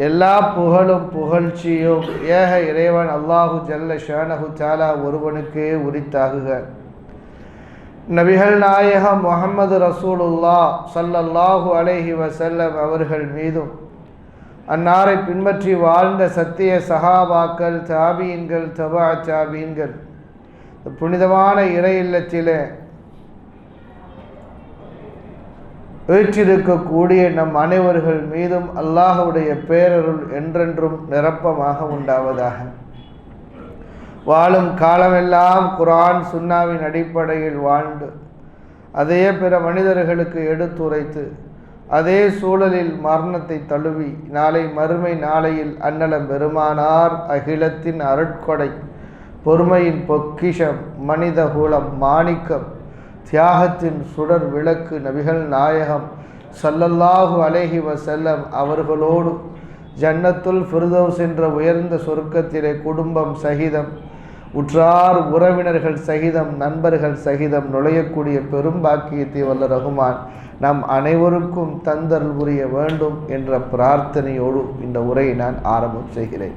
எல்லா புகழும் புகழ்ச்சியும் ஏக இறைவன் அல்லாஹு ஜல்ல ஷானஹு தஆலா ஒருவனுக்கே உரித்தாகுக. நபிகள் நாயகம் முஹம்மது ரசூலுல்லாஹ் ஸல்லல்லாஹு அலைஹி வஸல்லம் அவர்கள் மீதும் அன்னாரை பின்பற்றி வாழ்ந்த சத்திய சஹாபாக்கள், தாபீன்கள், தபா தாபீன்கள், புனிதமான இறை இல்லத்திலே வீற்றிருக்கக்கூடிய நம் அனைவர்கள் மீதும் அல்லாஹ்வுடைய பேரருள் என்றென்றும் நிரப்பமாக உண்டாவதாக. வாழும் காலமெல்லாம் குர்ஆன் சுன்னாவின் அடிப்படையில் வாழ்ந்து அதே பிற மனிதர்களுக்கு எடுத்துரைத்து அதே சூழலில் மரணத்தை தழுவி நாளை மறுமை நாளையில் அன்னலம் பெருமானார் அகிலத்தின் அருட்கொடை, பொறுமையின் பொக்கிஷம், மனித குலம் மாணிக்கம், தியாகத்தின் சுடர் விளக்கு நபிகள் நாயகம் ஸல்லல்லாஹு அலைஹி வஸல்லம் அவர்களோடு ஜன்னத்துல் ஃபிர்தௌஸ் என்ற உயர்ந்த சொர்க்கத்திலே குடும்பம் சகிதம், உற்றார் உறவினர்கள் சகிதம், நண்பர்கள் சகிதம் நுழையக்கூடிய பெரும் பாக்கியத்தை வல்ல ரஹ்மான் நம் அனைவருக்கும் தந்தருள் புரிய வேண்டும் என்ற பிரார்த்தனையோடு இந்த உரையை நான் ஆரம்பம் செய்கிறேன்.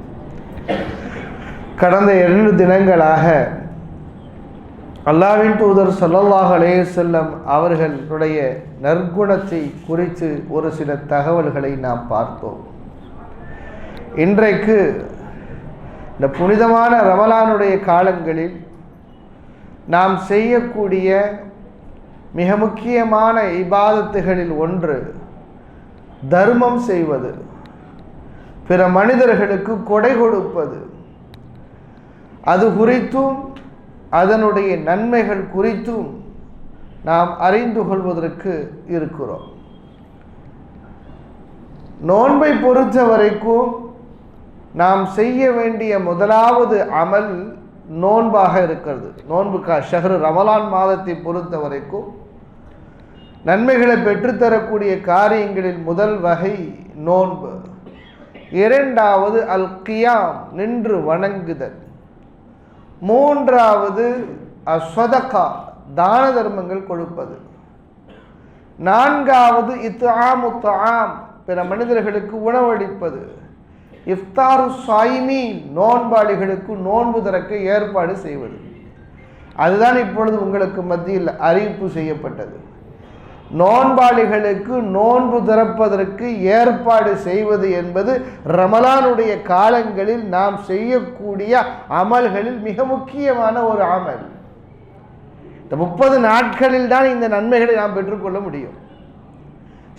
கடந்த 2 தினங்களாக அல்லாஹ்வின் தூதர் ஸல்லல்லாஹு அலைஹி வஸல்லம் அவர்களுடைய நற்குணத்தை குறித்து ஒரு சில தகவல்களை நாம் பார்த்தோம். இன்றைக்கு இந்த புனிதமான ரமலானுடைய காலங்களில் நாம் செய்யக்கூடிய மிக முக்கியமான இபாதத்துகளில் ஒன்று தர்மம் செய்வது, பிற மனிதர்களுக்கு கொடை கொடுப்பது. அது குறித்தும் அதனுடைய நன்மைகள் குறித்தும் நாம் அறிந்து கொள்வதற்கு இருக்கிறோம். நோன்பை பொறுத்த வரைக்கும் நாம் செய்ய வேண்டிய முதலாவது அமல் நோன்பாக இருக்கிறது. நோன்புக்கா ஷஹ்ரு ரமலான் மாதத்தை பொறுத்த வரைக்கும் நன்மைகளை பெற்றுத்தரக்கூடிய காரியங்களில் முதல் வகை நோன்பு, இரண்டாவது அல் கியாம் நின்று வணங்குதல், மூன்றாவது அஸ்ஸதகா தான தர்மங்கள் கொடுப்பது, நான்காவது இத்ஆமு தஆம் பிற மனிதர்களுக்கு உணவளிப்பது, இஃப்தாரு ஸாயிமீன் நோன்பாளிகளுக்கு நோன்பு திறக்க ஏற்பாடு செய்வது. அதுதான் இப்பொழுது உங்களுக்கு மத்தியில் அறிவிப்பு செய்யப்பட்டது. நோன்பாளிகளுக்கு நோன்பு திறப்பதற்கு ஏற்பாடு செய்வது என்பது ரமலானுடைய காலங்களில் நாம் செய்யக்கூடிய அமல்களில் மிக முக்கியமான ஒரு அமல். இந்த 30 நாட்களில் தான் இந்த நன்மைகளை நாம் பெற்றுக்கொள்ள முடியும்.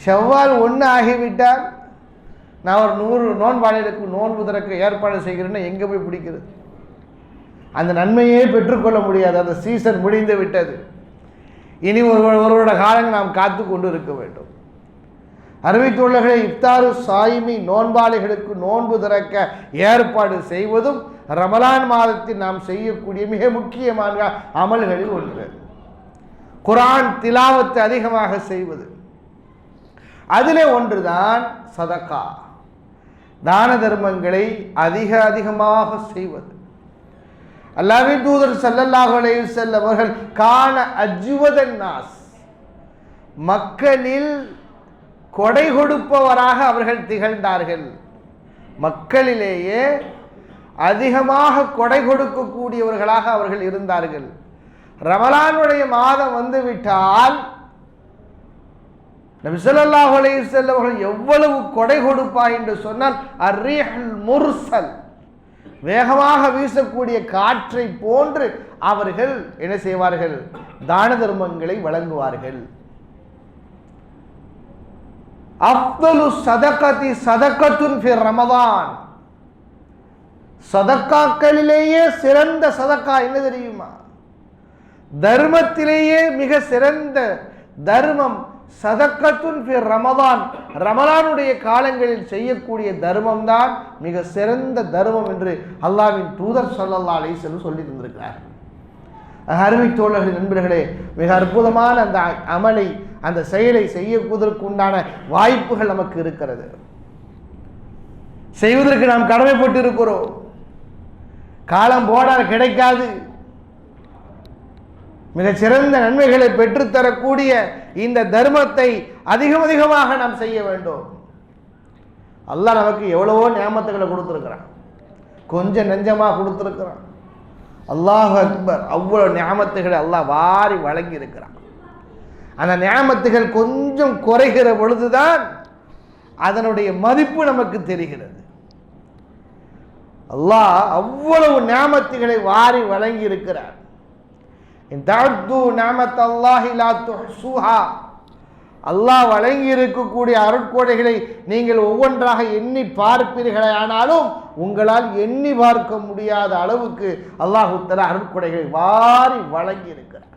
ஷவ்வால் 1 ஆகிவிட்டால் நான் ஒரு 100 நோன்பாளிகளுக்கு நோன்பு திறக்க ஏற்பாடு செய்கிறேன்னா எங்கே போய் பிடிக்கிறது? அந்த நன்மையே பெற்றுக்கொள்ள முடியாது. அந்த சீசன் முடிந்து விட்டது. இனி ஒருவரோட காலங்கள் நாம் காத்து கொண்டு இருக்க வேண்டும். அறிவித்துள்ளகளை இஃப்தாரு ஸாயிமி நோன்பாளிகளுக்கு நோன்பு திறக்க ஏற்பாடு செய்வதும் ரமலான் மாதத்தில் நாம் செய்யக்கூடிய மிக முக்கியமான அமல்களில் ஒன்று. குர்ஆன் திலாவத்தை அதிகமாக செய்வது, அதிலே ஒன்றுதான் சதகா தான தர்மங்களை அதிகமாக செய்வது. அல்லாஹ்வின் தூதர் ஸல்லல்லாஹு அலைஹி வஸல்லம் அவர்கள் கான அஜ்வதன் நாஸ் மக்களில் கொடை கொடுப்பவராக அவர்கள் திகழ்ந்தார்கள். மக்களிலேயே அதிகமாக கொடை கொடுக்கக்கூடியவர்களாக அவர்கள் இருந்தார்கள். ரமலானுடைய மாதம் வந்துவிட்டால் நபி ஸல்லல்லாஹு அலைஹி வஸல்லம் அவர்கள் எவ்வளவு கொடை கொடுப்பார் என்று சொன்னால் அர்ரீஹுல் முர்சல் வேகமாக வீசக்கூடிய காற்றை போன்று அவர்கள் என்ன செய்வார்கள்? தான தர்மங்களை வழங்குவார்கள். அஃதலு ஸதகதி ஸதகத்துன் ஃபி ரமதான், சதக்காக்களிலேயே சிறந்த சதக்கா என்ன தெரியுமா? தர்மத்திலேயே மிக சிறந்த தர்மம் சதக்கத்துன் ஃபி ரமதான், ரமலானுடைய காலங்களில் செய்யக்கூடிய தர்மம் தான் மிக சிறந்த தர்மம் என்று அல்லாஹ்வின் தூதர் ஸல்லல்லாஹு அலைஹி வஸல்லம் சொல்லி தந்திருக்கிறார். அருமை தோழர்கள், நண்பர்களே, மிக அற்புதமான அந்த அமலை, அந்த செயலை செய்வதற்குண்டான வாய்ப்புகள் நமக்கு இருக்கிறது. செய்வதற்கு நாம் கடமைப்பட்டு இருக்கிறோம். காலம் போனால் கிடைக்காது. மிகச்சிறந்த நன்மைகளை பெற்றுத்தரக்கூடிய இந்த தர்மத்தை அதிகமாக நாம் செய்ய வேண்டும். அல்லாஹ் நமக்கு எவ்வளவோ நியாமத்துகளை கொடுத்துருக்கிறான், கொஞ்சம் நெஞ்சமாக கொடுத்துருக்கிறான். அல்லாஹ் அக்பர், அவ்வளோ நியாமத்துகளை அல்லாஹ் வாரி வழங்கி இருக்கிறான். அந்த நியாமத்துகள் கொஞ்சம் குறைகிற பொழுதுதான் அதனுடைய மதிப்பு நமக்கு தெரிகிறது. அல்லாஹ் அவ்வளவு நியாமத்துகளை வாரி வழங்கி இருக்கிறார். அல்லாஹ் வழங்கி இருக்கக்கூடிய அருட்கொடைகளை நீங்கள் ஒவ்வொன்றாக எண்ணி பார்ப்பீர்களே, ஆனாலும் உங்களால் எண்ணி பார்க்க முடியாத அளவுக்கு அல்லாஹ் தஆலா அருட்கொடைகளை வாரி வழங்கி இருக்கிறார்.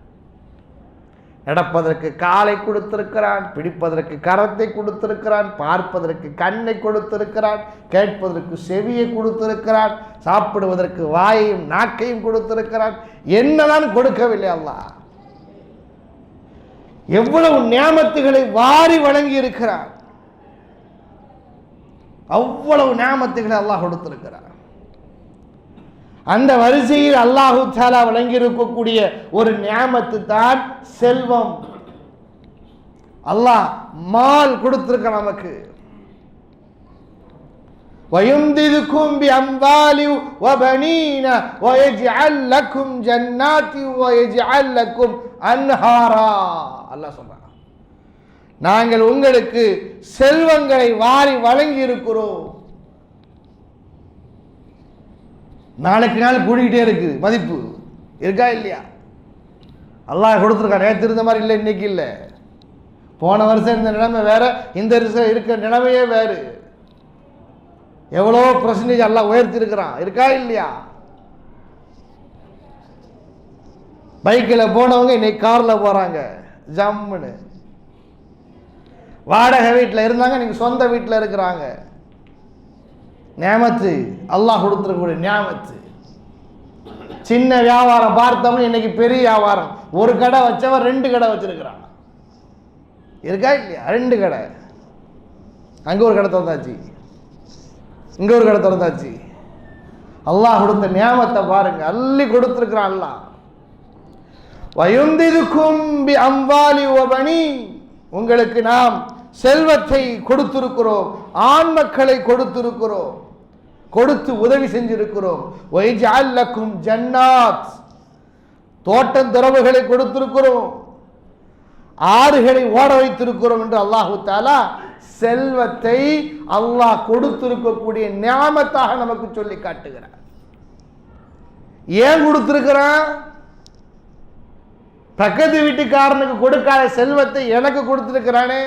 நடப்பதற்கு காலை கொடுத்திருக்கிறான், பிடிப்பதற்கு கரத்தை கொடுத்திருக்கிறான், பார்ப்பதற்கு கண்ணை கொடுத்திருக்கிறான், கேட்பதற்கு செவியை கொடுத்திருக்கிறான், சாப்பிடுவதற்கு வாயையும் நாக்கையும் கொடுத்திருக்கிறான். என்னதான் கொடுக்கவில்லை அல்லாஹ்? எவ்வளவு நியாமத்துகளை வாரி வழங்கி இருக்கிறார். அவ்வளவு நியாமத்துகளை அல்லாஹ் கொடுத்திருக்கிறார். அந்த வரிசையில் அல்லாஹு தஆலா வழங்கி இருக்கக்கூடிய ஒரு நியாமத்து தான் செல்வம். அல்லாஹ் மால் கொடுத்திருக்க நமக்கு. வயும்திதுக்கும் பிஅம்வாலி வபனீன வயஜ்அல் லக்கும் ஜன்னாத்தி வயஜ்அல் லக்கும் அன்ஹாரா. அல்லாஹ் சொல்றான், நாங்கள் உங்களுக்கு செல்வங்களை வாரி வழங்கி இருக்கிறோம். நாளைக்கு நாள் கூடிக்கிட்டே இருக்கு, மதிப்பு இருக்கா இல்லையா? அல்லாஹ் கொடுத்துருக்கான். நேற்று இருந்த மாதிரி இல்லை, இன்னைக்கு இல்லை. போன வருஷம் இருந்த நிலைமை வேற, இந்த வருஷம் இருக்கிற நிலைமையே வேறு. எவ்வளோ பர்சன்டேஜ் அல்லாஹ் உயர்த்தி இருக்கிறான், இருக்கா இல்லையா? பைக்கில் போனவங்க இன்னைக்கு காரில் போகிறாங்க, ஜம்முன்னு. வாடகை வீட்டில் இருந்தாங்க, நீங்கள் சொந்த வீட்டில் இருக்கிறாங்க. நியாமத்து அல்லாஹ் கொடுத்துருக்கக்கூடிய நியாமத்து. சின்ன வியாபாரம் பார்த்தோம்னா இன்னைக்கு பெரிய வியாபாரம். ஒரு கடை வச்சவன் 2 கடை வச்சிருக்கிறான், இருக்கா இல்லையா? 2 கடை, அங்கே ஒரு கடை திறந்தாச்சு, இங்கே ஒரு கடை திறந்தாச்சு. அல்லாஹ் கொடுத்த நியாமத்தை பாருங்க, அள்ளி கொடுத்துருக்கிறான் அல்லாஹ். வயும்திதுக்கும் பிஅம்வாலி வபனீன், உங்களுக்கு நாம் செல்வத்தை கொடுத்திருக்கிறோம், ஆண் மக்களை கொடுத்திருக்கிறோம், கொடுத்து உதவி செஞ்சிருக்கிறோம். வயஜ்அல் லக்கும் ஜன்னாத், தோட்டம் துறவுகளை கொடுத்திருக்கிறோம், ஆறுகளை ஓட வைத்திருக்கிறோம் என்று அல்லாஹு தஆலா செல்வத்தை அல்லாஹ் கொடுத்திருக்கக்கூடிய நியாமத்தாக நமக்கு சொல்லி காட்டுகிறார். ஏன் கொடுத்திருக்கிறான்? பக்கத்து வீட்டுக்காரனுக்கு கொடுக்காத செல்வத்தை எனக்கு கொடுத்திருக்கிறானே,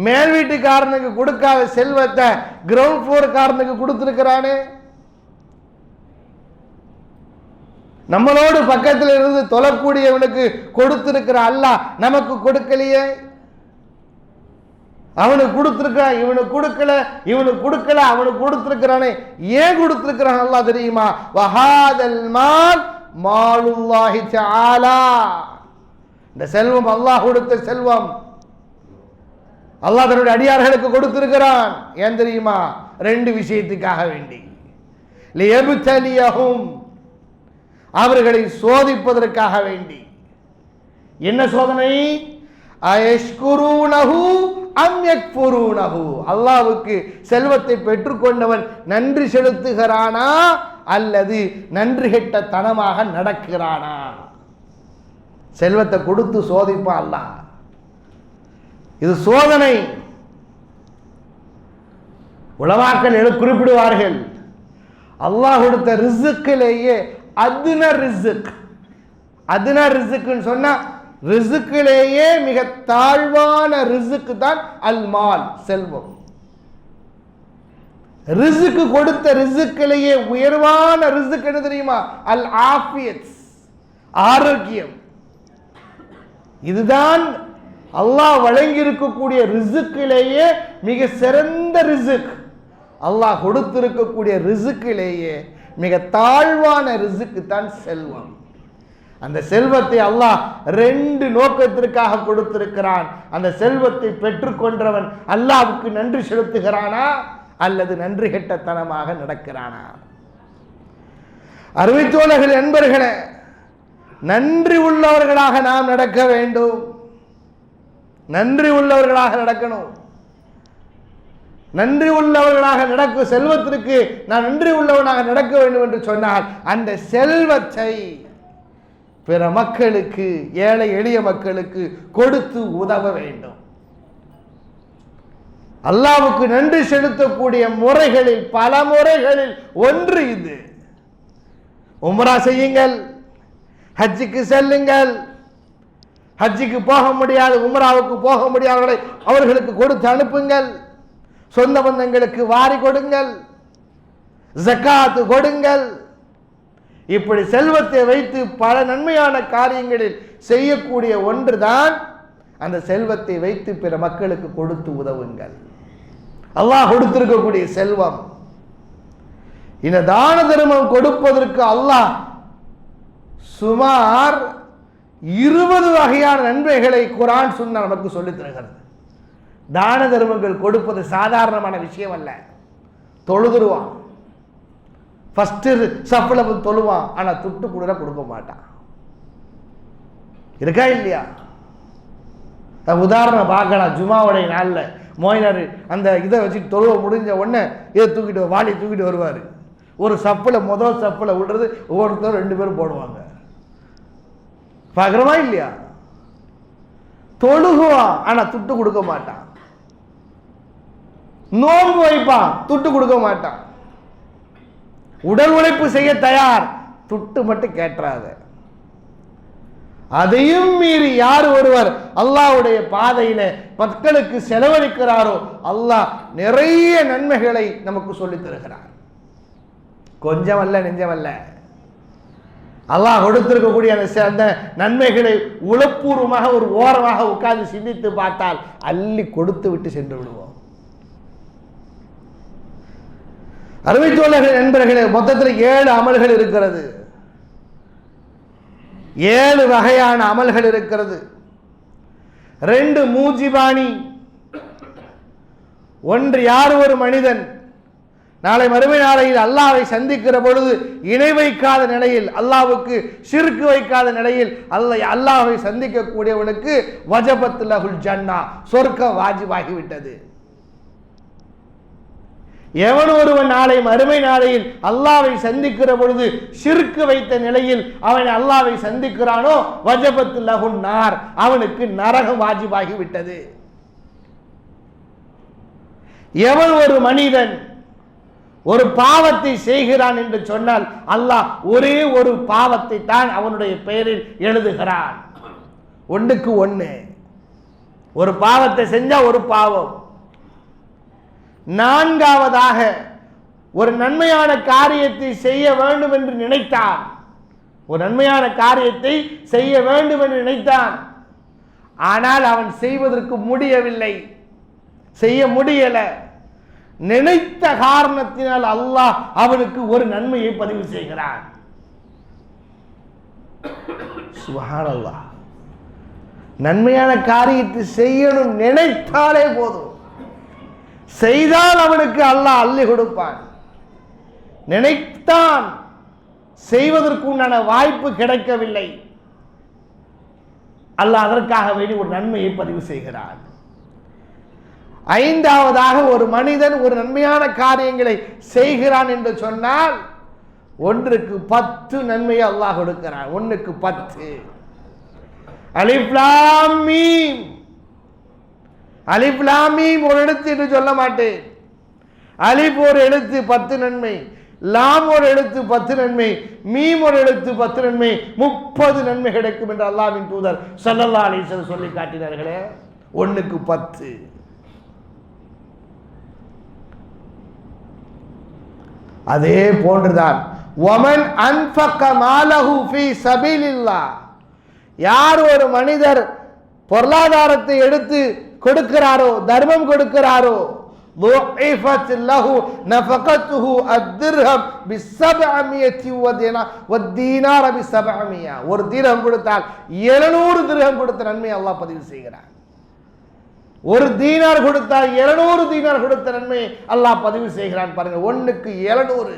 மேல் வீட்டுக்காரனுக்கு கொடுக்காத செல்வத்தை கிரவுண்ட் ஃப்ளோர் காரனுக்கு கொடுத்திருக்கிறானே, நம்மளோடு பக்கத்தில் இருந்து தொழக்கூடியவனுக்கு கொடுத்திருக்கிற அல்லாஹ் நமக்கு கொடுக்கலையே. அவனுக்கு கொடுத்திருக்கான், இவனுக்கு கொடுக்கல, இவனுக்கு கொடுக்கல, அவனுக்கு கொடுத்திருக்கிறானே. ஏன் கொடுத்திருக்கிறான் அல்லாஹ் தெரியுமா? வஹாதல் மால் மாலுல்லாஹி தஆலா, இந்த செல்வம் அல்லாஹ் கொடுத்த செல்வம். அல்லாஹ் தன்னுடைய அடியார்களுக்கு கொடுத்திருக்கிறான். ஏன் தெரியுமா? 2 விஷயத்துக்காக வேண்டி. லியப்தலியஹும், அவர்களை சோதிப்பதற்காக வேண்டி. என்ன சோதனை? அயஷ்குரூனஹு அம் யக்ஃபுரூனஹு, அல்லாஹ்வுக்கு செல்வத்தை பெற்றுக்கொண்டவன் நன்றி செலுத்துகிறானா அல்லது நன்றி கெட்ட தனமாக நடக்கிறானா? செல்வத்தை கொடுத்து சோதிப்பான் அல்லாஹ். இது சோதனை. உலமாக்கள் குறிப்பிடுவார்கள், அல்லாஹ் கொடுத்த ரிஸ்கிலேயே அதுன ரிஸ்க், அதுன ரிஸ்க்னு சொன்னா ரிஸ்கிலேயே மிக தாழ்வான ரிஸ்க் தான் அல் மால், செல்வம். ரிஸ்க் கொடுத்த ரிஸ்கிலேயே உயர்வான ரிஸ்க் என்ன தெரியுமா? அல் ஆஃபியத், ஆரோக்கியம். இதுதான் அல்லாஹ் வழங்கி இருக்கக்கூடிய ரிஸ்கிலேயே மிக சிறந்த ரிஸ்க். அல்லாஹ் கொடுத்திருக்கக்கூடிய ரிஸ்கிலேயே மிக தாழ்வான ரிஸ்க் தான் செல்வம். அந்த செல்வத்தை அல்லாஹ் 2 நோக்கத்திற்காக கொடுத்திருக்கிறான். அந்த செல்வத்தை பெற்றுக்கொண்டவன் அல்லாஹ்வுக்கு நன்றி செலுத்துகிறானா அல்லது நன்றி கெட்டத்தனமாக நடக்கிறானா? அருமைத்தோழர்கள், நண்பர்களே, நன்றி உள்ளவர்களாக நாம் நடக்க வேண்டும். நன்றி உள்ளவர்களாக நடக்கணும். நன்றி உள்ளவர்களாக நடக்க, செல்வத்திற்கு நான் நன்றி உள்ளவனாக நடக்க வேண்டும் என்று சொன்னால் அந்த செல்வத்தை பிற மக்களுக்கு, ஏழை எளிய மக்களுக்கு கொடுத்து உதவ வேண்டும். அல்லாஹ்வுக்கு நன்றி செலுத்தக்கூடிய முறைகளில் பல முறைகளில் ஒன்று இது. உம்ரா செய்யுங்கள், ஹஜ்ஜுக்கு செல்லுங்கள், ஹஜ்ஜுக்கு போக முடியாது உம்ராவுக்கு போக முடியாதவர்களை அவர்களுக்கு கொடுத்து அனுப்புங்கள், சொந்த பந்தங்களுக்கு வாரி கொடுங்கள், ஜக்காத்து கொடுங்கள். இப்படி செல்வத்தை வைத்து பல நன்மையான காரியங்களில் செய்யக்கூடிய ஒன்றுதான் அந்த செல்வத்தை வைத்து பிற மக்களுக்கு கொடுத்து உதவுங்கள். அல்லாஹ் கொடுத்திருக்கக்கூடிய செல்வம், இந்த தான தர்மம் கொடுப்பதற்கு அல்லாஹ் சுமார் 20 வகையான நன்மைகளை குர்ஆன் சுன்னா நமக்கு சொல்லித் தருகிறது. தான தர்மங்கள் கொடுப்பது சாதாரணமான விஷயம் அல்ல. தொழுதுருவான், ஃபர்ஸ்ட் சஃப்ல தொழுவான், ஆனா துட்டு கூட கொடுக்க மாட்டான். இருக்கா இல்லையா? உதாரணம் பார்க்கலாம். ஜுமாவுடைய நாளில் மோயினார் அந்த இதை வச்சுட்டு தொழுவ முடிஞ்ச உடனே இதை தூக்கிட்டு வாளி தூக்கிட்டு வருவார். ஒரு சப்பில் முதல் சப்பில் விடுறது ஒவ்வொருத்தரும் 2 பேரும் போடுவாங்க. பார்க்குறமா இல்லையா? தொழுகுவான், ஆனா துட்டு கொடுக்க மாட்டான். நோன்பு வைப்பான், துட்டு கொடுக்க மாட்டான். உடல் உழைப்பு செய்ய தயார், துட்டு மட்டும் கேட்றாத. அதையும் மீறி யார் ஒருவர் அல்லாஹ்வுடைய பாதையில மக்களுக்கு செலவழிக்கிறாரோ அல்லாஹ் நிறைய நன்மைகளை நமக்கு சொல்லித் தருகிறார். கொஞ்சம் அல்ல, நெஞ்சம் அல்ல. அல்லாஹ் கொடுத்திருக்கக்கூடிய அந்த நன்மைகளை உளப்பூர்வமாக ஒரு ஓரமாக உட்கார்ந்து சிந்தித்து பார்த்தால் அள்ளி கொடுத்து விட்டு சென்று விடுவோம். அருமை தோழர்களே, நண்பர்களே, மொத்தத்தில் 7 அமல்கள் இருக்கிறது. 7 வகையான அமல்கள் இருக்கிறது. 2 மூஜிபானி. ஒன்று, யார் ஒரு மனிதன் நாளை மறுமை நாளையில் அல்லாஹ்வை சந்திக்கிற பொழுது இணை வைக்காத நிலையில், அல்லாஹ்வுக்கு ஷிர்க் வைக்காத நிலையில் அல்லாஹ்வை சந்திக்க கூடியவனுக்கு வஜபத் லஹுல் ஜன்னா, சொர்க்கம் வாஜிபாகிவிட்டது. எவன் ஒருவன் நாளை மறுமை நாளையில் அல்லாஹ்வை சந்திக்கிற பொழுது ஷிர்க் வைத்த நிலையில் அவன் அல்லாஹ்வை சந்திக்கிறானோ வஜபத் லஹுன் நார், அவனுக்கு நரகம் வாஜிபாகிவிட்டது. எவன் ஒரு மனிதன் ஒரு பாவத்தை செய்கிறான் என்று சொன்னால் அல்லாஹ் ஒரே ஒரு பாவத்தை தான் அவனுடைய பெயரில் எழுதுகிறான். 1க்கு 1. ஒரு பாவத்தை செஞ்சா ஒரு பாவம். 4வதாக ஒரு நன்மையான காரியத்தை செய்ய வேண்டும் என்று நினைத்தான். ஒரு நன்மையான காரியத்தை செய்ய வேண்டும் என்று நினைத்தான். ஆனால் அவன் செய்வதற்கு முடியவில்லை, செய்ய முடியல. நினைத்த காரணத்தினால் அல்லாஹ் அவனுக்கு ஒரு நன்மையை பதிவு செய்கிறான். சுப்ஹானல்லாஹ். நன்மையான காரியத்தை செய்யணும் நினைத்தாலே போதும், செய்தால் அவனுக்கு அல்லாஹ் அள்ளி கொடுப்பான். நினைத்தான், செய்வதற்கு உண்டான வாய்ப்பு கிடைக்கவில்லை, அல்லாஹ் அதற்காக வேண்டி ஒரு நன்மையை பதிவு செய்கிறான். 5வதாக ஒரு மனிதன் ஒரு நன்மையான காரியங்களை செய்கிறான் என்று சொன்னால் 1க்கு 10 நன்மையை அல்லாஹ் கொடுக்கிறான். 1க்கு 10. அலிஃப் லாம் மீம். அலிஃப் லாம் மீம் ஒரு எழுத்து என்று சொல்ல மாட்டேன். அலிஃப் ஒரு எழுத்து 10 நன்மை, லாம் ஒரு எழுத்து 10 நன்மை, மீம் ஒரு எழுத்து 10 நன்மை, 30 நன்மை கிடைக்கும் என்று அல்லாஹ்வின் தூதர் ஸல்லல்லாஹு அலைஹி வஸல்லம் சொல்லி காட்டினார்களே. 1க்கு 10. அதே போன்றுதான் வமன் அன்ஃபக மாலஹு ஃபீ சபீலில்லாஹ். யார் ஒரு மனிதர் பொருளாதாரத்தை எடுத்து கொடுக்கிறாரோ, தர்மம் கொடுக்கிறாரோ, ضُعِفَتْ لَهُ نَفَقَتُهُ الدِّرْهَمْ ب700 والدينار ب700. ஒரு தீர்ஹம் கொடுத்தால் 700 திர்ஹம் கொடுத்த நன்மை அல்லாஹ் பதிவு செய்கிறார். ஒரு தீனார் கொடுத்தால் 700 தீனார் கொடுத்த நன்மை அல்லாஹ் பதிவு செய்கிறான். பாருங்க, 1க்கு 700.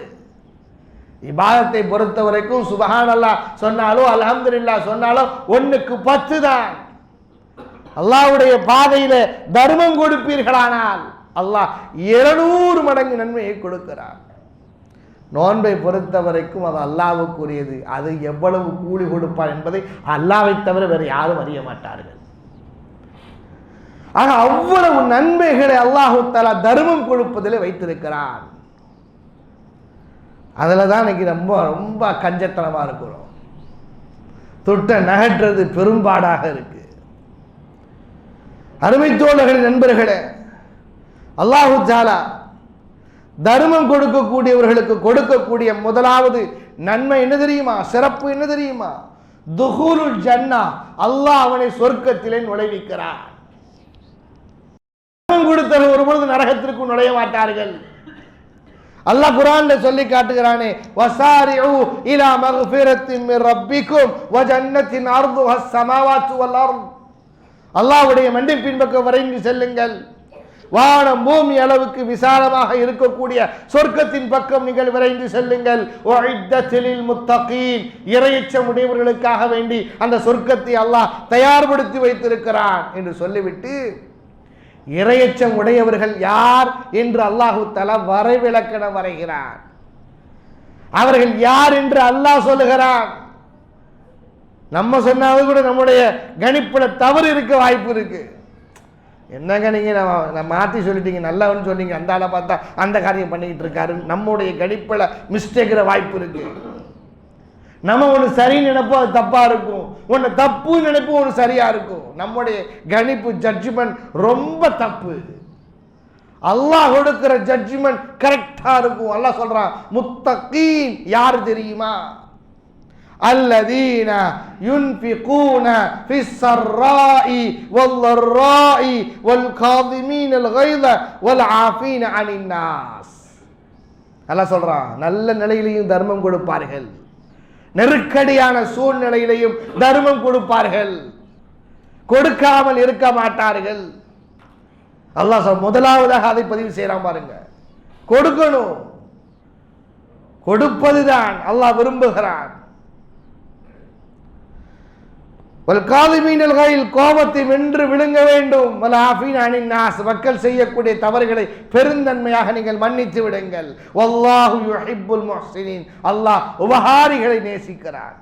இபாதத்தை பொறுத்த வரைக்கும் சுப்ஹானல்லாஹ் சொன்னாலோ அல்ஹம்துலில்லாஹ் சொன்னாலோ 1க்கு 10 தான். அல்லாஹ்வுடைய பாதையில தர்மம் கொடுப்பீர்களானால் அல்லாஹ் 700 மடங்கு நன்மையை கொடுக்கிறார். நோன்பை பொறுத்த வரைக்கும் அது அல்லாஹ்வுக்குரியது. அது எவ்வளவு கூலி கொடுப்பார் என்பதை அல்லாஹ்வை தவிர வேறு யாரும் அறிய மாட்டார்கள். ஆக அவ்வளவு நன்மைகளை அல்லாஹு தஆலா தர்மம் கொடுப்பதில் வைத்திருக்கிறான். அதில் தான் இன்னைக்கு ரொம்ப ரொம்ப கஞ்சத்தனமாக இருக்கிறோம். தொட்ட நகற்றது பெரும்பாடாக இருக்கு. அருமை தோழர்களின் நண்பர்களே, அல்லாஹு தஆலா தர்மம் கொடுக்கக்கூடியவர்களுக்கு கொடுக்கக்கூடிய முதலாவது நன்மை என்ன தெரியுமா? சிறப்பு என்ன தெரியுமா? துஹூலுல் ஜன்னா, அல்லாஹ் அவனை சொர்க்கத்திலே நுழைவிக்கிறான். தர்மம் கொடுத்தவர்கள் ஒருபொழுது நரகத்திற்கு நுழைய மாட்டார்கள். அல்லாஹ் குர்ஆன்ல சொல்லி காட்டுகிறானே, வஸாரிஉ இலா மக்ஃபிரத்தின் மின் ரப்பிக்கும் வ ஜன்னத்தின் அர்துஹஸ் ஸமாவாத்து வல் அர்த். அல்லாஹ்வுடைய மன்னிப்பின் பக்கம் விரைந்து செல்லுங்கள். வானம் பூமி அளவுக்கு விசாலமாக இருக்கக்கூடிய சொர்க்கத்தின் பக்கம் நீங்கள் விரைந்து செல்லுங்கள். உஇத்தலில் முத்தகீன், இறையச்சம் உடையவர்களுக்காக வேண்டி அந்த சொர்க்கத்தை அல்லாஹ் தயார்படுத்தி வைத்திருக்கிறான் என்று சொல்லிவிட்டு, இறையச்சம் உடையவர்கள் யார் என்று அல்லாஹு தஆலா வரைவிலக்கணம் வரைகிறார். அவர்கள் யார் என்று அல்லாஹ் சொல்லுகிறான். நம்ம சொன்னாவது கூட நம்முடைய கணிப்புல தவறு இருக்க வாய்ப்பு இருக்கு. என்னங்க நீங்க நம்ம மாற்றி சொல்லிட்டீங்க, நல்லவன்னு சொன்னீங்க, அந்த ஆளை பார்த்தா அந்த காரியம் பண்ணிக்கிட்டு இருக்காரு, நம்முடைய கணிப்புல மிஸ்டேக்கிற வாய்ப்பு இருக்கு. நம்ம ஒன்று சரி நினைப்போம், அது தப்பா இருக்கும். ஒன்று தப்பு நினைப்போம், ஒன்று சரியா இருக்கும். நம்முடைய கணிப்பு ஜட்ஜ்மெண்ட் ரொம்ப தப்பு. அல்லாஹ் கொடுக்கிற ஜட்ஜ்மெண்ட் கரெக்டா இருக்கும். அல்லாஹ் சொல்றான், முத்தகீன் யார் தெரியுமா? அல்லதீன யுன்ஃபிகூன ஃபிஸ்ஸர்ராஇ வல்லர்ராஇ வல்காதிமீனல் கைத வல்ஆஃபீன அனின் நாஸ். அல்லாஹ் சொல்றான், நல்ல நிலையிலையும் தர்மம் கொடுப்பார்கள், நெருக்கடியான சூழ்நிலையிலையும் தர்மம் கொடுப்பார்கள், கொடுக்காமல் இருக்க மாட்டார்கள். அல்லாஹ் முதலாவதாக அதை பதிவு செய்யலாம் பாருங்க. கொடுக்கணும், கொடுப்பதுதான் அல்லாஹ் விரும்புகிறான். கோபத்தை வென்று விழுங்க வேண்டும். மக்கள் செய்யக்கூடிய தவறுகளை பெருந்தன்மையாக நீங்கள் மன்னித்து விடுங்கள். வல்லாஹு யுஹிப்புல் முஹ்சினீன், அல்லாஹ் உபகாரிகளை நேசிக்கிறான்.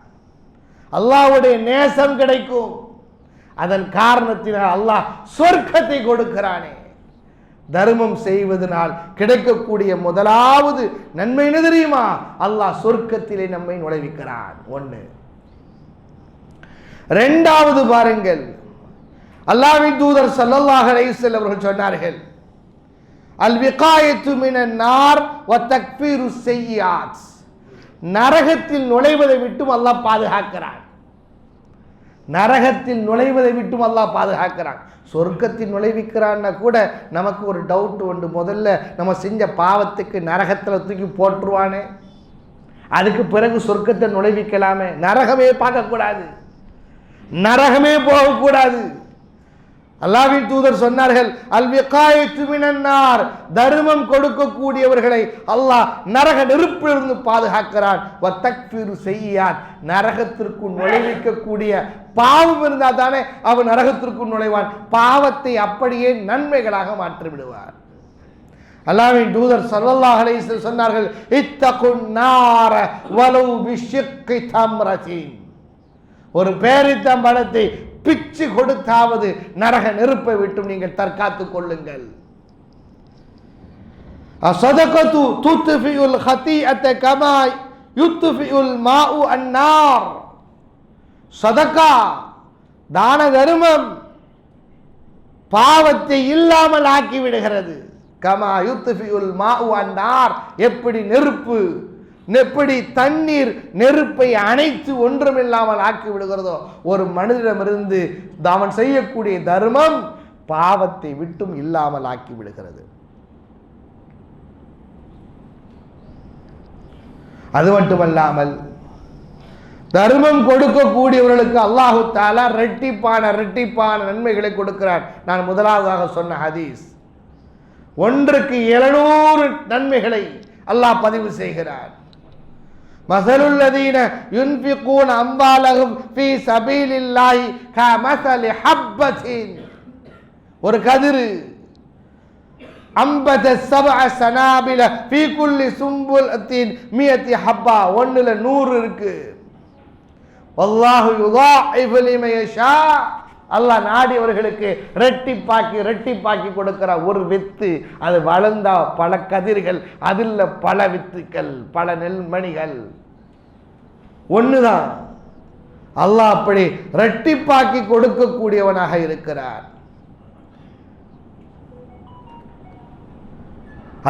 அல்லாஹ்வுடைய நேசம் கிடைக்கும். அதன் காரணத்தினால் அல்லாஹ் சொர்க்கத்தை கொடுக்கிறானே. தர்மம் செய்வதனால் கிடைக்கக்கூடிய முதலாவது நன்மை என்ன தெரியுமா? அல்லாஹ் சொர்க்கத்திலே நம்மை நுழைவிக்கிறான். ஒன்று. இரண்டாவது பாருங்கள், அல்லாஹ்வின் தூதர் ஸல்லல்லாஹு அலைஹி வஸல்லம் அவர்கள் சொன்னார்கள், அல் விகாயத்து மினன் நார் வ தக்ஃபீரு ஸய்யிஆத். நரகத்தில் நுழைவதை விட்டும் அல்லாஹ் பாதுகாக்கிறான். நரகத்தில் நுழைவதை விட்டும் அல்லாஹ் பாதுகாக்கிறான். சொர்க்கத்தில் நுழைவிக்கிறான்னா கூட நமக்கு ஒரு டவுட் உண்டு. முதல்ல நம்ம செஞ்ச பாவத்துக்கு நரகத்தில் தூக்கி போட்டுருவானே, அதுக்கு பிறகு சொர்க்கத்தை நுழைவிக்கலாமே. நரகமே பார்க்கக்கூடாது, நரகமே போகக்கூடாது. அல்லாஹ்வின் தூதர் சொன்னார்கள், அல் விகாயத்து மினன் நார், தர்மம் கொடுக்கக்கூடியவர்களை அல்லாஹ் நரக நெருப்பிலிருந்து பாதுகாக்கிறான். வ தக்ஃபீரு ஸய்யிஆத், நரகத்திற்குள் நுழைவிக்கக்கூடிய பாவம் இருந்தால் தானே அவன் நரகத்திற்குள் நுழைவான். பாவத்தை அப்படியே நன்மைகளாக மாற்றி விடுவார். அல்லாஹ்வின் தூதர் ஸல்லல்லாஹு அலைஹி வஸல்லம் சொன்னார்கள், இத்தகுன் நார வலௌ பிஷிக்கி தம்ரத்தின். ஒரு பேரித்தம்பழத்தை பிச்சு கொடுத்தாவது நரக நெருப்பை விட்டும் நீங்கள் தற்காத்துக் கொள்ளுங்கள். அஸதகது துத்ஃபிஉல் ஹதீஅத கமா யுத்ஃபிஉல் மாஉ அன்னார். சதகா, தான தர்மம் பாவத்தை இல்லாமல் ஆக்கி விடுகிறது. கமா யுத்ஃபிஉல் மாஉ அன்னார், எப்படி நெருப்பு, எப்படி தண்ணீர் நெருப்பை அணைத்து ஒன்றுமில்லாமல் ஆக்கி விடுகிறதோ, ஒரு மனிதனிடமிருந்து அவன் செய்யக்கூடிய தர்மம் பாவத்தை விட்டும் இல்லாமல் ஆக்கி விடுகிறது. அது மட்டுமல்லாமல் தர்மம் கொடுக்கக்கூடியவர்களுக்கு அல்லாஹு தஆலா ரெட்டிப்பான நன்மைகளை கொடுக்கிறார். நான் முதலாவதாக சொன்ன ஹதீஸ், ஒன்றுக்கு 700 நன்மைகளை அல்லாஹ் பதிவு செய்கிறார். மஸலுல்லதீன யுன்ஃபிகூன அம்வாலஹும் ஃபீ ஸபீலில்லாஹி கமஸலி ஹப்பத்தின். ஒரு கதிரு அம்பத சபஅ சனாபில ஃபீ குல்லி சும்புலத்தின் மியத்தி ஹப்பா, ஒண்ணுல 100 இருக்கு. வல்லாஹு யுதாஇஃபு லிமன் யஷா, அல்லாஹ் நாடியவர்களுக்கு ரெட்டிப்பாக்கி கொடுக்கிற ஒரு வித்து, அது வளர்ந்தா பல கதிர்கள், அதில் பல வித்துக்கள், பல நெல்மணிகள். ஒண்ணுதான். அல்லாஹ் அப்படி ரெட்டிப்பாக்கி கொடுக்கக்கூடியவனாக இருக்கிறார்.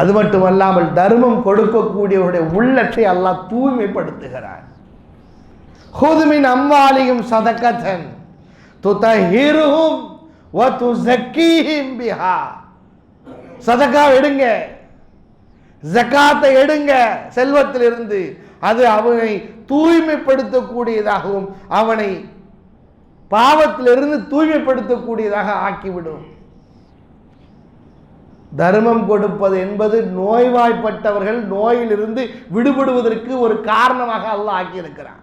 அது மட்டுமல்லாமல் தர்மம் கொடுக்கக்கூடியவருடைய உள்ளத்தை அல்லாஹ் தூய்மைப்படுத்துகிறார். خذ من أموالهم صدقة تطهرهم وتزكيهم بها. சதகா எடுங்க, ஜகாத்தை எடுங்க செல்வத்திலிருந்து, அது அவனை தூய்மைப்படுத்தக்கூடியதாகவும் அவனை பாவத்திலிருந்து தூய்மைப்படுத்தக்கூடியதாக ஆக்கிவிடும். தர்மம் கொடுப்பது என்பது நோய்வாய்ப்பட்டவர்கள் நோயிலிருந்து விடுபடுவதற்கு ஒரு காரணமாக அல்லாஹ் ஆக்கியிருக்கிறான்.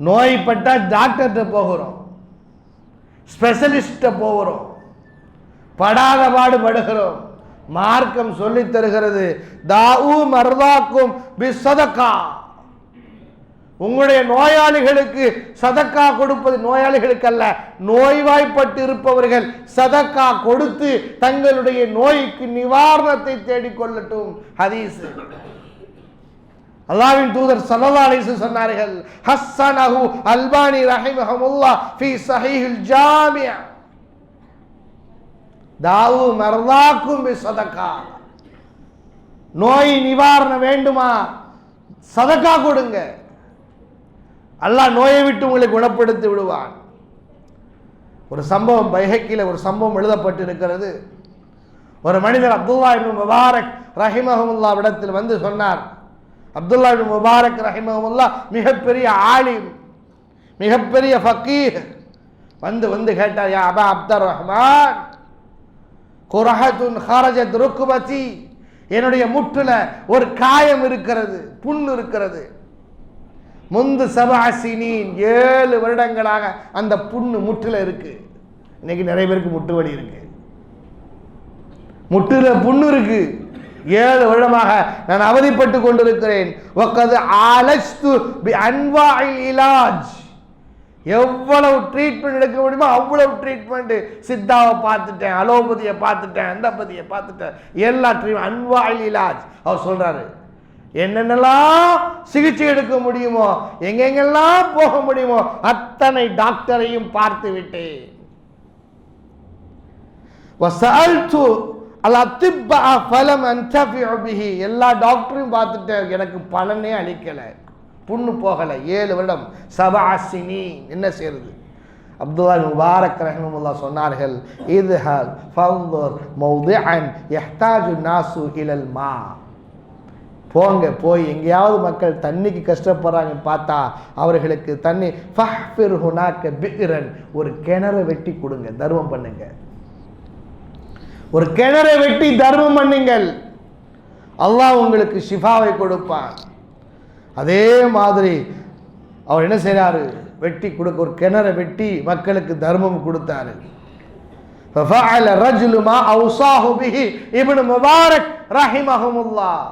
நோய்பட்டா டாக்டர்கிட்ட போகிறோம், ஸ்பெஷலிஸ்ட போகிறோம், படாத பாடு படுகிறோம். மார்க்கம் சொல்லித் தருகிறது, தாஊ மர்தாக்கும் பிஸ்ஸதகா, உங்களுடைய நோயாளிகளுக்கு சதக்கா கொடுப்பது, நோயாளிகளுக்கு அல்ல, நோய்வாய்ப்பட்டு இருப்பவர்கள் சதக்கா கொடுத்து தங்களுடைய நோய்க்கு நிவாரணத்தை தேடிக்கொள்ளட்டும். ஹதீஸ். அல்லாஹ்வின் தூதர் ஸல்லல்லாஹு அலைஹி வஸல்லம் சொன்னார்கள், ஹஸ்ஸனஹு அல்பானி ரஹிமஹுல்லாஹ் ஃபீ ஸஹீஹில் ஜாமி', தாவு மர்தாக்கும் பிஸ்ஸதகா, நோய் நிவாரணம் வேண்டுமா சதக்கா கொடுங்க, அல்லாஹ் நோயை விட்டு உங்களை குணப்படுத்தி விடுவான். ஒரு சம்பவம் பைஹக்கில ஒரு சம்பவம் எழுதப்பட்டிருக்கிறது. ஒரு மனிதர் அப்துல்லா இப்னு முபாரக் ரஹிமஹுல்லாஹ் இடத்தில் வந்து சொன்னார். அப்துல்லா இப்னு முபாரக் ரஹிமஹுல்லாஹ் மிகப்பெரிய ஆலிம், மிகப்பெரிய ஃபகீஹ். வந்து கேட்டார், யா அபா அப்துர் ரஹ்மான், குரஹத்துன் ஹரஜத் ருக்பதி, என்னுடைய முட்டுல ஒரு காயம் இருக்கிறது, புண் இருக்கிறது. முந்து 7 சினீன், 7 வருடங்களாக அந்த புண்ணு முட்டுல இருக்கு. இன்னைக்கு நிறைய பேருக்கு முட்டு வலி இருக்கு, முட்டுல புண்ணு இருக்கு. 7 வருடமாக நான் அவதிப்பட்டு கொண்டிருக்கிறேன். வக்கது ஆலஜ்து பி அன்வாஇல் இலாஜ், எவ்வளவு ட்ரீட்மெண்ட் எடுக்க முடியுமோ அவ்வளவு ட்ரீட்மெண்ட், சித்தாவை பார்த்துட்டேன், அலோபதியை பார்த்துட்டேன், அந்தபதியை பார்த்துட்டேன், எல்லா ட்ரீட்மெண்ட் அன்வாஇல் இலாஜ். அவர் சொல்றாரு, என்னென்னலாம் சிகிச்சை எடுக்க முடியுமோ, எங்கெங்கெல்லாம் போக முடியுமோ அத்தனை டாக்டரையும் பார்த்து விட்டேன். எல்லா டாக்டரையும் பார்த்துட்டேன், எனக்கு பலனே அளிக்கல, புண்ணு போகல. 7 வருடம் 7 சினீன், என்ன செய்யறது? அப்துல்லா முபாரக் ரஹிமஹுல்லாஹ் சொன்னார்கள், இத்ஹல் ஃபன்துர் மௌதிஅன் யஹ்தாஜு நாசு இலல் மா, போங்க, போய் எங்கேயாவது மக்கள் தண்ணிக்கு கஷ்டப்படுறாங்க பார்த்தா அவர்களுக்கு தண்ணி, ஃபஹ்ஃபிர் ஹுனாக பிக்ரன், ஒரு கிணறு வெட்டி கொடுங்க, தர்மம் பண்ணுங்க, ஒரு கிணறை வெட்டி தர்மம் பண்ணுங்கள், அல்லாஹ் உங்களுக்கு ஷிஃபாவை கொடுப்பான். அதே மாதிரி அவர் என்ன செய்றாரு, வெட்டி கொடுக்க, ஒரு கிணறை வெட்டி மக்களுக்கு தர்மம் கொடுத்தாரு. ஃபஃஅல ரஜுலு மா அவ்ஸாஹு பிஹி இப்னு முபாரக் ரஹிமஹுல்லாஹ்,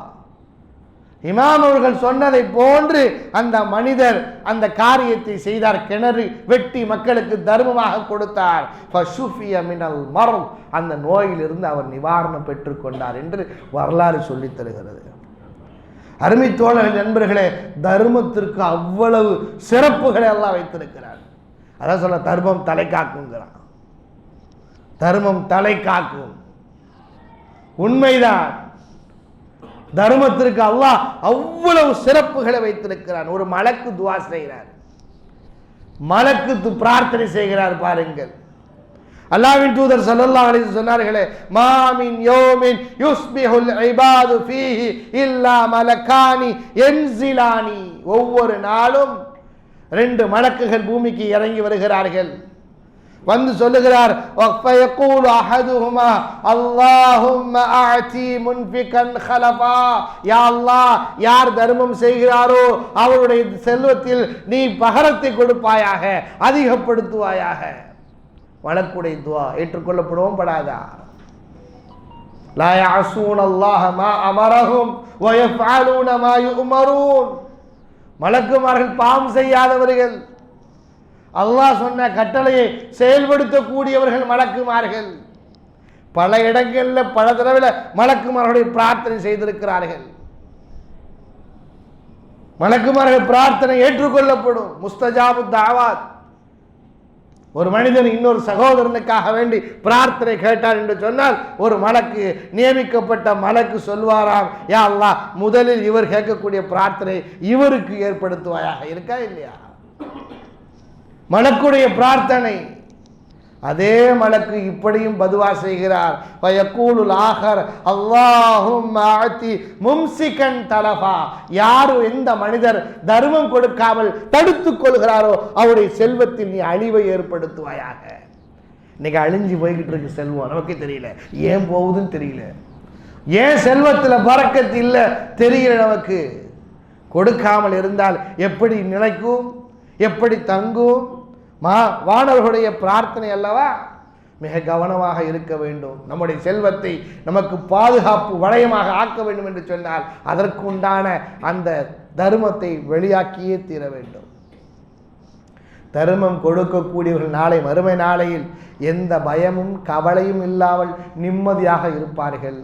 இமாம் அவர்கள் சொன்னதை போன்று அந்த மனிதர் அந்த காரியத்தை செய்தார், கிணறு வெட்டி மக்களுக்கு தர்மமாக கொடுத்தார். ஃபஷுஃபிய மினல் மர்த், அந்த நோயிலிருந்து அவர் நிவாரணம் பெற்றுக்கொண்டார் என்று வரலாறு சொல்லித் தருகிறது. அருமை தோழர்கள், நண்பர்களே, தர்மத்திற்கு அவ்வளவு சிறப்புகளை எல்லாம் வைத்திருக்கிறார். அதான் சொல்ல, தர்மம் தலை காக்குங்கிறான், தர்மம் தலை காக்கும். உண்மைதான், தர்மத்திற்கு அல்லாஹ் அவ்வளவு சிறப்புகளை வைத்திருக்கிறான். ஒரு மலக்கு துஆ செய்கிறார், மலக்கு பிரார்த்தனை செய்கிறார். பாருங்கள், அல்லாஹ்வின் தூதர் ஸல்லல்லாஹு அலைஹி வஸல்லம் சொன்னார்களே, மா மின் யௌமின் யுஸ்பிஹுல் இபாது ஃபீஹி இல்லா மலகானி யன்ஸிலானி, ஒவ்வொரு நாளும் 2 மலக்குகள் பூமிக்கு இறங்கி வருகிறார்கள். வந்து சொல்லுகிறார், வஃபயகூலு அஹதுஹுமா அல்லாஹும்ம அஅதி முன்ஃபிகன் ஹலஃபா, யா அல்லாஹ், யார் தர்மம் செய்கிறாரோ அவருடைய செல்வத்தில் நீ பகரத்தை கொடுப்பாயாக, அதிகப்படுத்துவாயாக. வழக்குடைய துஆ ஏற்றுக்கொள்ளப்படுவோம் படாதா? லா யஅஸூனல்லாஹ மா அமரஹும் வ யஃஅலூன மா யுஅமரூன். மலக்குமார்கள் பாவம் செய்யாதவர்கள், அல்லாஹ் சொன்ன கட்டளையை செயல்படுத்தக்கூடியவர்கள் மலக்குமார்கள். பல இடங்களில் பல தடவை மலக்குமார்களுடைய பிரார்த்தனை செய்திருக்கிறார்கள். மலக்குமார்கள் பிரார்த்தனை ஏற்றுக்கொள்ளப்படும். முஸ்தஜாபு தாவாத். ஒரு மனிதன் இன்னொரு சகோதரனுக்காக வேண்டி பிரார்த்தனை கேட்டார் என்று சொன்னால் ஒரு மலக்கு, நியமிக்கப்பட்ட மலக்கு சொல்வாராம், யா அல்லாஹ் முதலில் இவர் கேட்கக்கூடிய பிரார்த்தனை இவருக்கு ஏற்படுத்துவாயாக. இருக்கா இல்லையா? மலக்குடைய பிரார்த்தனை. அதே மலக்கு இப்படியும் பதுவா செய்கிறார். வயக்கூலுல் ஆகர் அல்லாஹும்ம ஆதி மும்சிகன் தலஃபா. யார் எந்த மனிதர் தர்மம் கொடுக்காமல் தடுத்துக் கொள்கிறாரோ அவருடைய செல்வத்தில் நீ அழிவை ஏற்படுத்துவாயாக. இன்னைக்கு அழிஞ்சு போய்கிட்டு இருக்கு செல்வம், நமக்கே தெரியல ஏன் போகுதுன்னு தெரியல. ஏன் செல்வத்தில் பரக்கத்து இல்லை தெரியல நமக்கு. கொடுக்காமல் இருந்தால் எப்படி நிலைக்கும், எப்படி தங்கும்? வானவர்களுடைய பிரார்த்தனை அல்லவா? மிக கவனமாக இருக்க வேண்டும். நம்முடைய செல்வத்தை நமக்கு பாதுகாப்பு வளையமாக ஆக்க வேண்டும் என்று சொன்னால் அதற்குண்டான அந்த தர்மத்தை வெளியாக்கியே தீர வேண்டும். தர்மம் கொடுக்கக்கூடியவர்கள் நாளை மறுமை நாளையில் எந்த பயமும் கவலையும் இல்லாமல் நிம்மதியாக இருப்பார்கள்.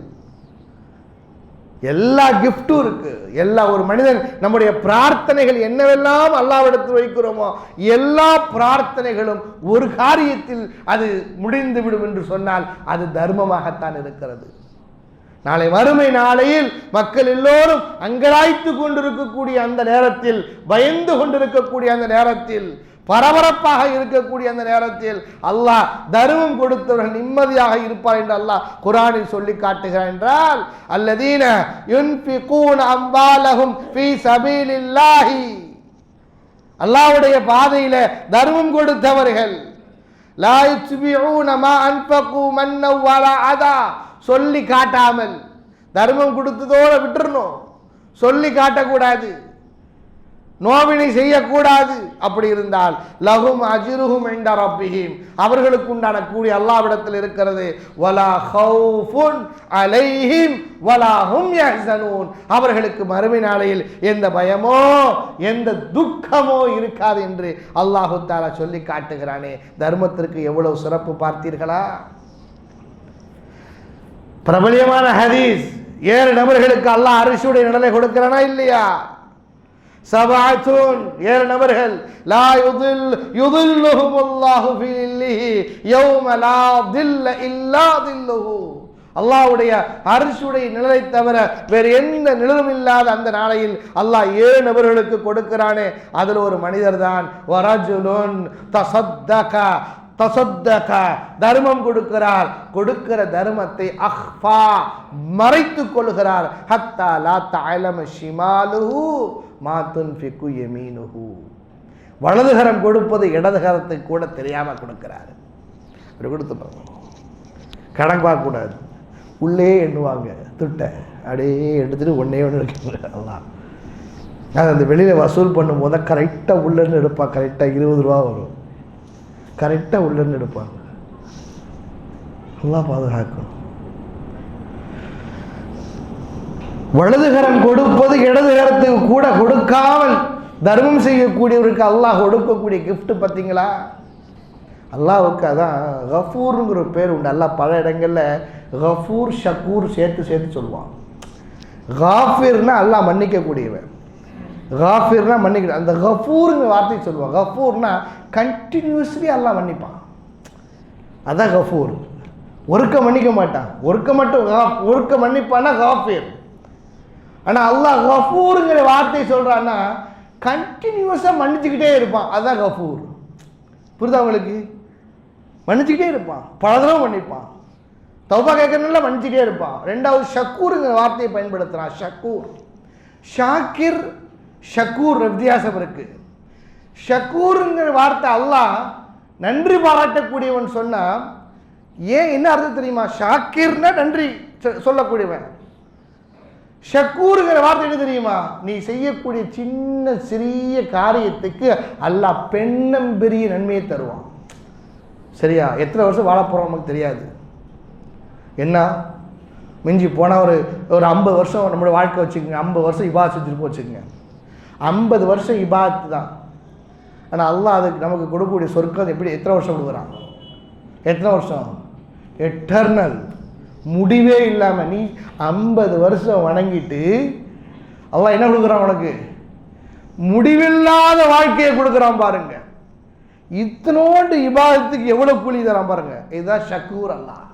எல்லா கிஃப்டும் இருக்கு. எல்லா ஒரு மனிதன் நம்முடைய பிரார்த்தனைகள் என்னவெல்லாம் அல்லாஹ்விடத்தில் வைக்கிறோமோ எல்லா பிரார்த்தனைகளும் ஒரு காரியத்தில் அது முடிந்துவிடும் என்று சொன்னால் அது தர்மமாகத்தான் இருக்கிறது. நாளை வறுமை நாளையில் மக்கள் எல்லோரும் அங்கலாய்த்து கொண்டிருக்கக்கூடிய அந்த நேரத்தில், பயந்து கொண்டிருக்கக்கூடிய அந்த நேரத்தில், பரபரப்பாக இருக்கக்கூடிய அந்த நேரத்தில் அல்லாஹ் தர்மம் கொடுத்தவர்கள் நிம்மதியாக இருப்பார் என்று அல்லாஹ் குர்ஆனில் சொல்லி காட்டுகிறார். என்றால் அல்லதீன யுன்ஃபிகூன அம்வாலஹும் ஃபீ சபீலில்லாஹி, அல்லாஹ்வுடைய பாதையில தர்மம் கொடுத்தவர்கள், லா யுத்பிஊன மா அன்ஃபகு மன்ன வலா அதா, சொல்லி காட்டாமல் தர்மம் கொடுத்ததோட விட்டுறணும், சொல்லி காட்டக்கூடாது, நோவினை செய்யக்கூடாது. அப்படி இருந்தால் லஹும் அஜ்ருஹும் இன்ட ரப்பிஹிம், அவர்களுக்கு உண்டான கூலி அல்லாஹ்விடத்தில் இருக்கிறது. வலா ஹௌஃபுன் அலைஹிம் வலா ஹும் யஹ்ஸனூன், அவர்களுக்கு மறுமை நாளையில் எந்த பயமோ எந்த துக்கமோ இருக்காது என்று அல்லாஹ் தஆலா சொல்லி காட்டுகிறானே. தர்மத்திற்கு எவ்வளவு சிறப்பு பார்த்தீர்களா? பிரபலியமான ஹதீஸ், 7 நபர்களுக்கு அல்லாஹ் அரிசியுடைய நிழலை கொடுக்கிறானா இல்லையா? சபஅத்துன், 7 நபர்கள், லா யுதில்லுஹுமுல்லாஹு ஃபீ லில்லிஹி யௌம லா தில்ல இல்லா தில்லுஹு, அல்லாஹ்வுடைய அர்ஷுடைய நிழலை தவிர வேறு எந்த நிழலும் இல்லாத அந்த நாளையில் அல்லாஹ் 7 நபர்களுக்கு கொடுக்கிறானே. அதில் ஒரு மனிதர் தான் வரஜுலுன் தசத்தக, தர்மம் கொடுக்கிறார், கொடுக்கிற தர்மத்தை அஹ்ஃபா, மறைத்துக் கொள்கிறார். ஹத்தா லா தஅலம ஷிமாலுஹு மா துன்ஃபிகு யமீனுஹு, வலதுகரம் கொடுப்பது இடதுகரத்தை கூட தெரியாம கொடுக்கிறார். அப்படி கொடுத்து கணக்கு பார்க்க கூடாது, உள்ளே எண்ணுவாங்க துட்டை, அப்படியே எடுத்துட்டு ஒன்னே ஒன்று இருக்கு. அல்லாஹ் அது அந்த வெளியில் வசூல் பண்ணும்போது கரெக்டாக உள்ளேருந்து எடுப்பான். கரெக்டாக 20 ரூபா வரும், கரெக்டாக உள்ளேருந்து எடுப்பாங்க. அல்லாஹ் பாதுகாக்கும். வலதுகரம் கொடுப்பது இடதுகரத்துக்கு கூட கொடுக்காமல் தர்மம் செய்யக்கூடியவருக்கு அல்லாஹ் கொடுக்கக்கூடிய கிஃப்ட் பார்த்தீங்களா? அல்லாஹ்வுக்கு அதான் கஃபூருங்கிற ஒரு பேர் உண்டு. அல்லாஹ் பல இடங்களில் கஃபூர் ஷக்கூர் சேர்த்து சொல்லுவான். காஃபிர்னா அல்லாஹ் மன்னிக்கக்கூடியவன், காஃபிர்னா மன்னிக்க. அந்த கஃபூருங்கிற வார்த்தையை சொல்லுவான். கஃபூர்னா கண்டினியூஸ்லி அல்லாஹ் மன்னிப்பான், அதான் கஃபூர். ஒருக்க மன்னிக்க மாட்டான், ஒருக்க மன்னிப்பான்னா காஃபிர். ஆனால் அல்லாஹ் கஃபூருங்கிற வார்த்தை சொல்கிறான்னா கண்டினியூஸாக மன்னிச்சுக்கிட்டே இருப்பான், அதுதான் கஃபூர். புரியுதா உங்களுக்கு? மன்னிச்சுக்கிட்டே இருப்பான், பல தடவை மன்னிப்பான். தௌபா கேட்கறதுனால மன்னிச்சுக்கிட்டே இருப்பான். 2வது ஷக்கூருங்கிற வார்த்தையை பயன்படுத்துகிறான். ஷக்கூர், ஷாக்கிர், ஷக்கூர் வித்தியாசம் இருக்கு. ஷக்கூருங்கிற வார்த்தை அல்லாஹ் நன்றி பாராட்டக்கூடியவன் சொன்னா ஏன் என்ன அர்த்தம் தெரியுமா? ஷாக்கிர்னா நன்றி சொல்லக்கூடியவன். ஷக்கூருங்கிற வார்த்தை என்ன தெரியுமா? நீ செய்யக்கூடிய சின்ன சிறிய காரியத்துக்கு அல்லாஹ் பெரிய நன்மையை தருவான். சரியா? எத்தனை வருஷம் வாழ போறோம் நமக்கு தெரியாது. என்ன மிஞ்சி போனால் ஒரு 50 வருஷம் நம்மளோட வாழ்க்கை வச்சுக்கோங்க, 50 வருஷம் இபாத் செஞ்சுருப்போம் வச்சுக்கோங்க. 50 வருஷம் இபாத் தான். ஆனால் அல்லாஹ் அதுக்கு நமக்கு கொடுக்கக்கூடிய சொர்க்கம் எப்படி எத்தனை வருஷம் கொடுக்குறான்? எத்தனை வருஷம்? எட்டர்னல், முடிவே இல்லாமல். நீ 50 வருஷம் வணங்கிட்டு அல்லாஹ் என்ன கொடுக்குறான் உனக்கு? முடிவில்லாத வாழ்க்கையை கொடுக்குறான் பாருங்க. இத்தனோண்டு இபாதத்துக்கு எவ்வளவு கூலி தரான் பாருங்க. இதுதான் ஷக்கூர். அல்லாஹ்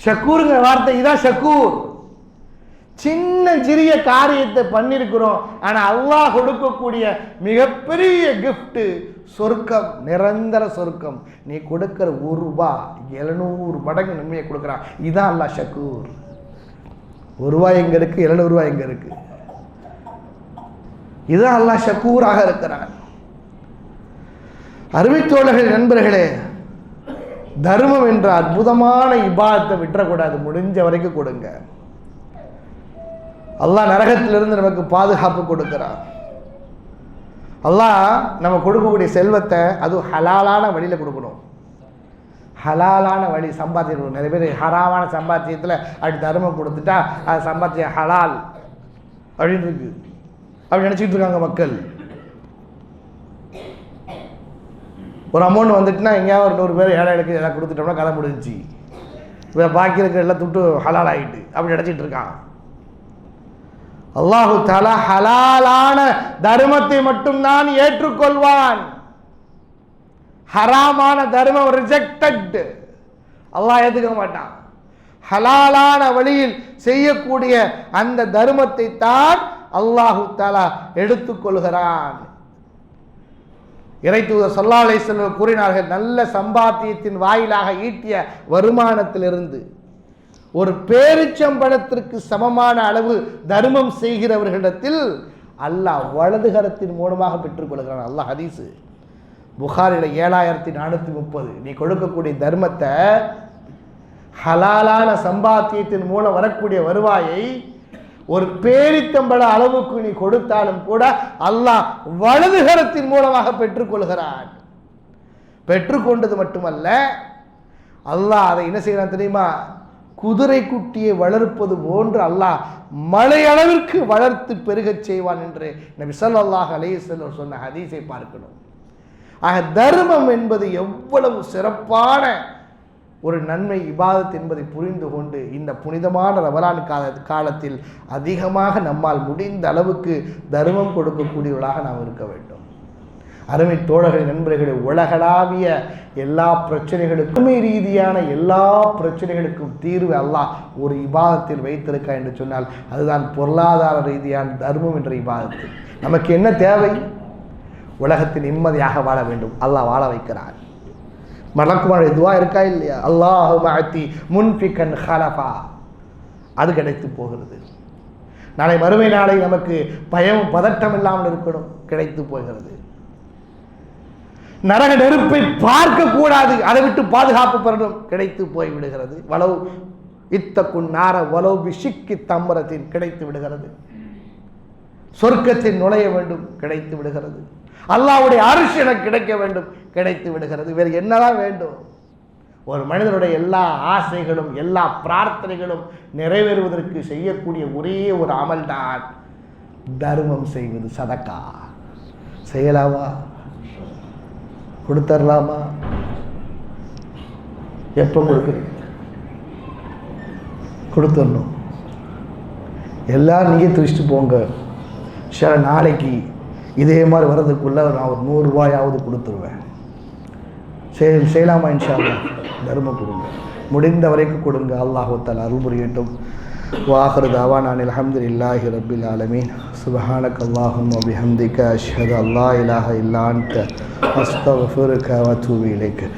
ஷக்கூருங்கிற வார்த்தை இதான் ஷக்கூர். சின்ன சிறிய காரியத்தை பண்ணிருக்கிறோம், ஆனா அல்லாஹ் கொடுக்கக்கூடிய மிகப்பெரிய கிஃப்ட் சொர்க்கம், நிரந்தர சொர்க்கம். நீ கொடுக்கிற ₹1 700 மடங்கு நன்மையை கொடுக்குறான். இதான் அல்லாஹ் ஷக்கூர். ₹1 எங்க இருக்கு, ₹700 எங்க இருக்கு? இதுதான் அல்லாஹ் ஷக்கூராக இருக்கிறான். அருமைத்தோழர்கள், நண்பர்களே, தர்மம் என்ற அற்புதமான இபாதத்தை விட்டுறக்கூடாது. முடிஞ்ச வரைக்கும் கொடுங்க. அல்லாஹ் நரகத்திலிருந்து நமக்கு பாதுகாப்பு கொடுக்கிறான். அல்லாஹ் நம்ம கொடுக்கக்கூடிய செல்வத்தை அதுவும் ஹலாலான வழியில் கொடுக்கணும். ஹலாலான வழி சம்பாத்தியம். நிறைய பேர் ஹராமான சம்பாத்தியத்தில் அப்படி தர்மம் கொடுத்துட்டா அது சம்பாத்தியம் ஹலால் அப்படின்னு இருக்கு, அப்படி நினச்சிக்கிட்டு இருக்காங்க மக்கள். ஒரு அமௌண்ட் வந்துட்டுனா எங்கேயாவது ஒரு 100 பேர் ஏழைகளுக்கு எல்லாம் கொடுத்துட்டோம்னா கதை முடிஞ்சிச்சு. இப்போ பாக்கி இருக்கிற எல்லாம் துட்டு ஹலால் ஆகிட்டு அப்படி நினச்சிட்டு இருக்கான். அல்லாஹு தஆலா ஹலாலான தர்மத்தை மட்டும்தான் ஏற்றுக்கொள்வான். ஹராமான தர்மம் ரிஜெக்டட், அல்லாஹ் ஏற்றுக்க மாட்டான். ஹலாலான வழியில் செய்யக்கூடிய அந்த தர்மத்தை தான் அல்லாஹு தஆலா எடுத்துக்கொள்கிறான். இறைத்தூதர் ஸல்லல்லாஹு அலைஹி வஸல்லம் கூறினார்கள், நல்ல சம்பாத்தியத்தின் வாயிலாக ஈட்டிய வருமானத்திலிருந்து ஒரு பேரிச்சம்பழத்திற்கு சமமான அளவு தர்மம் செய்கிறவர்களிடத்தில் அல்லாஹ் வலதுகரத்தின் மூலமாக பெற்றுக்கொள்கிறான். அல்லாஹ் ஹதீஸ் புகாரில 7430. நீ கொடுக்கக்கூடிய தர்மத்தை, ஹலாலான சம்பாத்தியத்தின் மூலம் வரக்கூடிய வருவாயை ஒரு பேரித்தம்பழ அளவுக்கு நீ கொடுத்தாலும் கூட அல்லாஹ் வலதுகரத்தின் மூலமாக பெற்றுக்கொள்கிறான். பெற்றுக்கொண்டது மட்டுமல்ல, அல்லாஹ் அதை என்ன செய்யறான் தெரியுமா? குதிரை குட்டியை வளர்ப்பது போன்று அல்லாஹ் மலை அளவிற்கு வளர்த்து பெருகச் செய்வான் என்று நபி ஸல்லல்லாஹு அலைஹி வஸல்லம் சொன்ன ஹதீஸை பார்க்கணும். ஆக தர்மம் என்பது எவ்வளவு சிறப்பான ஒரு நன்மை இபாதத் என்பதை புரிந்து கொண்டு இந்த புனிதமான ரமலான் காலத்தில் அதிகமாக நம்மால் முடிந்த அளவுக்கு தர்மம் கொடுக்கக்கூடியவர்களாக நாம் இருக்க வேண்டும். அருமை தோழர்கள், நண்பர்களே, உலகளாவிய எல்லா பிரச்சனைகளுக்கும் ரீதியான எல்லா பிரச்சனைகளுக்கும் தீர்வு அல்லாஹ் ஒரு இபாதத்தில் வைத்திருக்கா என்று சொன்னால் அதுதான் பொருளாதார ரீதியான தர்மம் என்ற இபாதத்து. நமக்கு என்ன தேவை? உலகத்தில் நிம்மதியாக வாழ வேண்டும். அல்லாஹ் வாழ வைக்கிறான். மலக்குமாருடைய துவா இருக்கா இல்லையா? அல்லாஹும்ம அத்தி முன்ஃபிகன் ஹலஃபா, அது கிடைத்து போகிறது. நாளை மறுமை நாளை நமக்கு பயம் பதட்டம் இல்லாமல் இருக்கணும், கிடைத்து போகிறது. நரக நெருப்பை பார்க்க கூடாது, அதை விட்டு பாதுகாப்பு பெறணும், கிடைத்து போய் விடுகிறது. வலவு இத்தக்குன் நார வலவு பிஷிக்கி தம்பரத்தின் கிடைத்து விடுகிறது. சொர்க்கத்தில் நுழைய வேண்டும், கிடைத்து விடுகிறது. அல்லாஹ்வுடைய அரிசி எனக்கு கிடைக்க வேண்டும், கிடைத்து விடுகிறது. வேறு என்னதான் வேண்டும்? ஒரு மனிதனுடைய எல்லா ஆசைகளும் எல்லா பிரார்த்தனைகளும் நிறைவேறுவதற்கு செய்யக்கூடிய ஒரே ஒரு அமல்தான் தர்மம் செய்வது. சதக்கா செய்யலாமா? கொடுத்துடலாமா? எப்போ கொடுக்குறீங்க? கொடுத்துடணும். எல்லாரும் நீங்கள் துரிச்சிட்டு போங்க. சில நாளைக்கு இதே மாதிரி வர்றதுக்குள்ளே நான் ஒரு ₹100 கொடுத்துருவேன். செய்யலாமா? இன்ஷா அல்லாஹ் தர்மம் கொடுங்க, முடிந்த வரைக்கும் கொடுங்க. அல்லாஹ் தஆலா அருள் புரியட்டும். வாஹிரு தஅவானா அல்ஹம்துலில்லாஹி ரப்பில் ஆலமீன். சுப்ஹானக அல்லாஹும்ம வ பிஹம்திக அஷ்ஹது அல்லா இலாஹா இல்லா அன்த அஸ்தக்ஃபிருக வ அத்தூபு இலைக்.